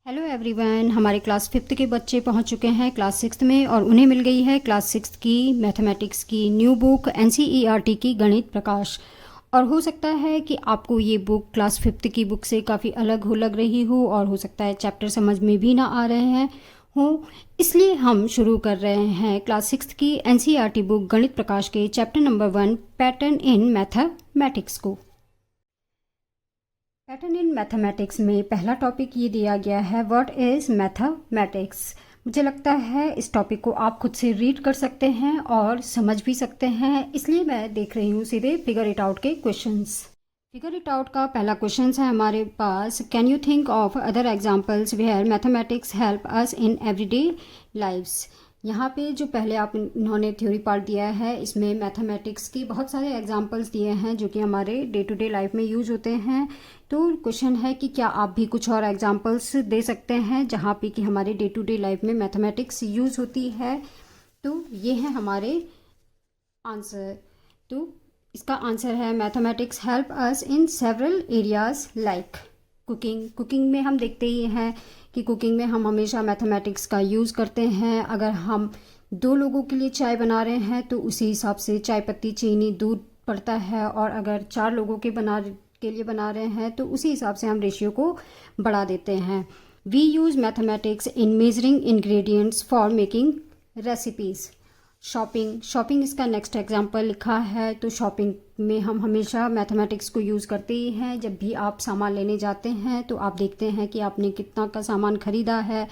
Hello everyone, हमारे class fifth के बच्चे पहुंच चुके हैं क्लास सिक्स्थ में और उन्हें मिल गई है क्लास सिक्स्थ की मैथमेटिक्स की न्यू बुक एनसीईआरटी की गणित प्रकाश। और हो सकता है कि आपको ये बुक क्लास फिफ्थ की बुक से काफ़ी अलग हो लग रही हो और हो सकता है चैप्टर समझ में भी ना आ रहे हैं हो। इसलिए हम शुरू कर रहे हैं क्लास सिक्स्थ की एनसीईआरटी बुक गणित प्रकाश के chapter number 1 pattern in mathematics को। पैटर्न इन मैथमेटिक्स में पहला टॉपिक ये दिया गया है, व्हाट इज़ मैथमेटिक्स। मुझे लगता है इस टॉपिक को आप खुद से रीड कर सकते हैं और समझ भी सकते हैं, इसलिए मैं देख रही हूँ सीधे फिगर इट आउट के क्वेश्चंस। फिगर इट आउट का पहला क्वेश्चन है हमारे पास, can you think of other examples where mathematics help us in everyday lifes. यहाँ पे जो पहले आप इन्होंने थ्योरी पार्ट दिया है, इसमें मैथमेटिक्स की बहुत सारे एग्जाम्पल्स दिए हैं जो कि हमारे डे टू डे लाइफ में यूज होते हैं। तो क्वेश्चन है कि क्या आप भी कुछ और एग्जाम्पल्स दे सकते हैं जहाँ पे कि हमारे डे टू डे लाइफ में मैथमेटिक्स यूज होती है। तो ये है हमारे आंसर। तो इसका आंसर है, mathematics help us in several areas like cooking में हम देखते ही हैं कि कुकिंग में हम हमेशा मैथमेटिक्स का यूज़ करते हैं। अगर हम 2 लोगों के लिए चाय बना रहे हैं तो उसी हिसाब से चाय पत्ती, चीनी, दूध पड़ता है, और अगर 4 लोगों के लिए बना रहे हैं तो उसी हिसाब से हम रेशियो को बढ़ा देते हैं। We use mathematics in measuring ingredients for making recipes. Shopping इसका नेक्स्ट एग्जाम्पल लिखा है। तो शॉपिंग में हम हमेशा मैथमेटिक्स को यूज़ करते ही हैं। जब भी आप सामान लेने जाते हैं तो आप देखते हैं कि आपने कितना का सामान खरीदा है,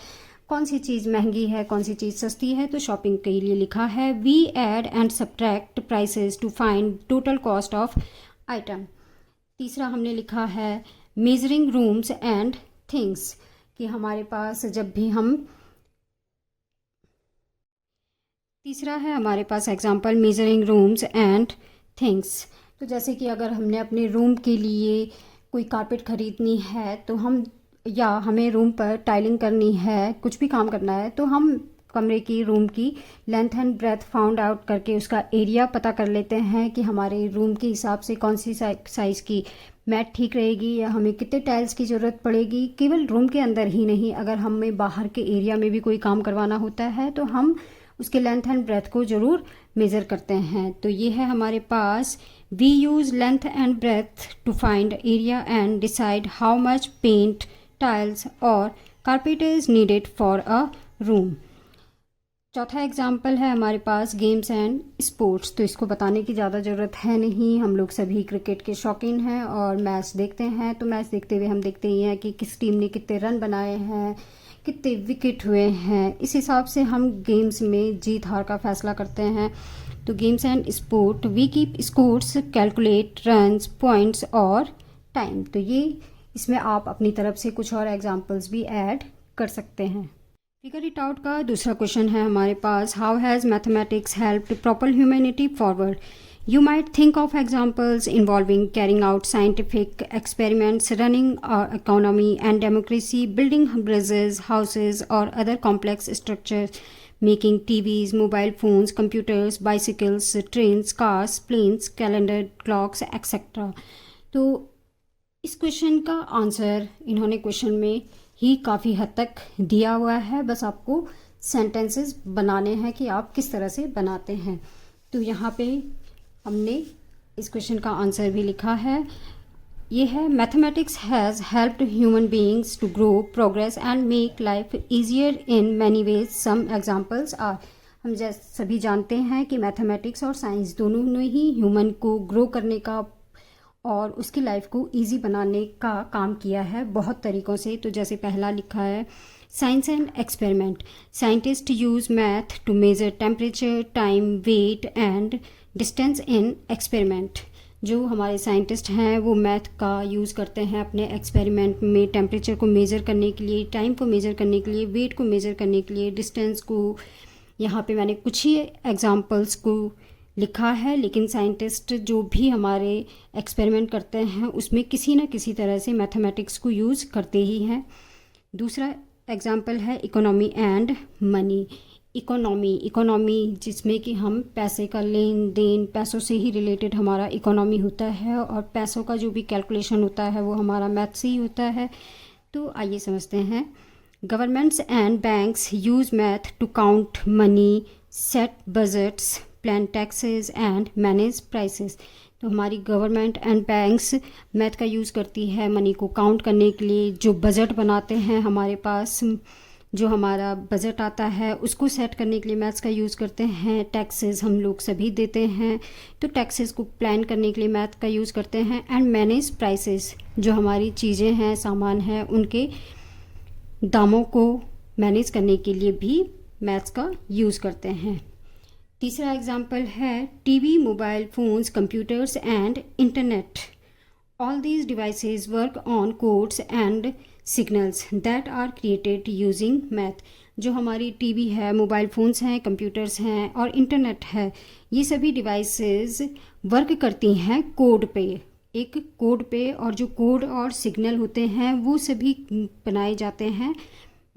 कौन सी चीज़ महंगी है, कौन सी चीज़ सस्ती है। तो शॉपिंग के लिए लिखा है, we add and subtract prices to find total cost of item. तीसरा हमने लिखा है, मेजरिंग रूम्स एंड थिंग्स, कि हमारे पास जब भी हम तीसरा है हमारे पास example, measuring rooms and things. तो जैसे कि अगर हमने अपने रूम के लिए कोई कारपेट खरीदनी है तो हमें रूम पर टाइलिंग करनी है, कुछ भी काम करना है, तो हम कमरे की रूम की length and breadth found out करके उसका एरिया पता कर लेते हैं कि हमारे रूम के हिसाब से कौन सी साइज़ की मैट ठीक रहेगी या हमें कितने टाइल्स की ज़रूरत पड़ेगी। केवल रूम के अंदर ही नहीं, अगर हमें बाहर के एरिया में भी कोई काम करवाना होता है तो हम उसके लेंथ एंड ब्रेथ को ज़रूर मेज़र करते हैं। तो ये है हमारे पास, we use length and breath to find area and decide how much paint, tiles और carpet is needed for a room. चौथा एग्जाम्पल है हमारे पास, गेम्स एंड स्पोर्ट्स। तो इसको बताने की ज़्यादा ज़रूरत है नहीं, हम लोग सभी क्रिकेट के शौकीन हैं और मैच देखते हैं। तो मैच देखते हुए हम देखते ही हैं कि किस टीम ने कितने रन बनाए हैं, कितने विकेट हुए हैं। इस हिसाब से हम गेम्स में जीत हार का फैसला करते हैं। तो games and sport, we keep scores, calculate runs, points और टाइम। तो ये इसमें आप अपनी तरफ से कुछ और एग्जाम्पल्स भी ऐड कर सकते हैं। फिगर इट आउट का दूसरा क्वेश्चन है हमारे पास, how has mathematics helped proper humanity forward. You might think of examples involving carrying out scientific experiments, running our economy and democracy, building bridges, houses, or other complex structures, making TVs, mobile phones, computers, bicycles, trains, cars, planes, calendar, clocks, etc. तो इस question का answer इन्होंने question में ही काफ़ी हद तक दिया हुआ है, बस आपको सेंटेंसेस बनाने हैं कि आप किस तरह से बनाते हैं। तो यहाँ पे हमने इस क्वेश्चन का आंसर भी लिखा है, ये है, mathematics has helped human beings to grow, progress and make life easier in many ways. Some examples are, हम जैसे सभी जानते हैं कि मैथमेटिक्स और साइंस दोनों ने ही ह्यूमन को ग्रो करने का और उसकी लाइफ को इजी बनाने का काम किया है बहुत तरीक़ों से। तो जैसे पहला लिखा है, science and experiment, scientist use math to measure temperature, time, weight and distance in experiment. जो हमारे साइंटिस्ट हैं वो मैथ का यूज़ करते हैं अपने एक्सपेरिमेंट में टेम्परेचर को मेज़र करने के लिए, टाइम को मेज़र करने के लिए, वेट को मेज़र करने के लिए, डिस्टेंस को। यहाँ पे मैंने कुछ ही एग्जांपल्स को लिखा है, लेकिन साइंटिस्ट जो भी हमारे एक्सपेरिमेंट करते हैं उसमें किसी न किसी तरह से मैथमेटिक्स को यूज़ करते ही हैं। दूसरा एग्जांपल है, इकोनॉमी एंड मनी। इकोनॉमी जिसमें कि हम पैसे का लेन देन, पैसों से ही रिलेटेड हमारा इकोनॉमी होता है, और पैसों का जो भी कैलकुलेशन होता है वो हमारा मैथ से ही होता है। तो आइए समझते हैं governments and banks use math to count money, set budgets, plan taxes and manage prices. तो हमारी गवर्नमेंट एंड बैंक्स मैथ का यूज़ करती है मनी को काउंट करने के लिए। जो बजट बनाते हैं हमारे पास, जो हमारा बजट आता है उसको सेट करने के लिए मैथ्स का यूज़ करते हैं। टैक्सेस हम लोग सभी देते हैं, तो टैक्सेस को प्लान करने के लिए मैथ का यूज़ करते हैं। एंड मैनेज प्राइसेस, जो हमारी चीज़ें हैं, सामान हैं, उनके दामों को मैनेज करने के लिए भी मैथ्स का यूज़ करते हैं। तीसरा एग्जाम्पल है TV, mobile phones, computers and internet. All these devices work on codes and signals that are created using math. जो हमारी टीवी है, मोबाइल फ़ोन्स हैं, कंप्यूटर्स हैं और इंटरनेट है, ये सभी डिवाइसेस वर्क करती हैं कोड पे, एक कोड पे। और जो कोड और सिग्नल होते हैं वो सभी बनाए जाते हैं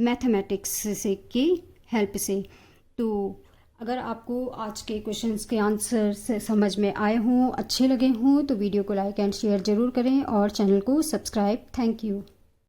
मैथमेटिक्स से की हेल्प से। तो अगर आपको आज के क्वेश्चंस के आंसर से समझ में आए हों, अच्छे लगे हों, तो वीडियो को लाइक एंड शेयर ज़रूर करें और चैनल को सब्सक्राइब। Thank you.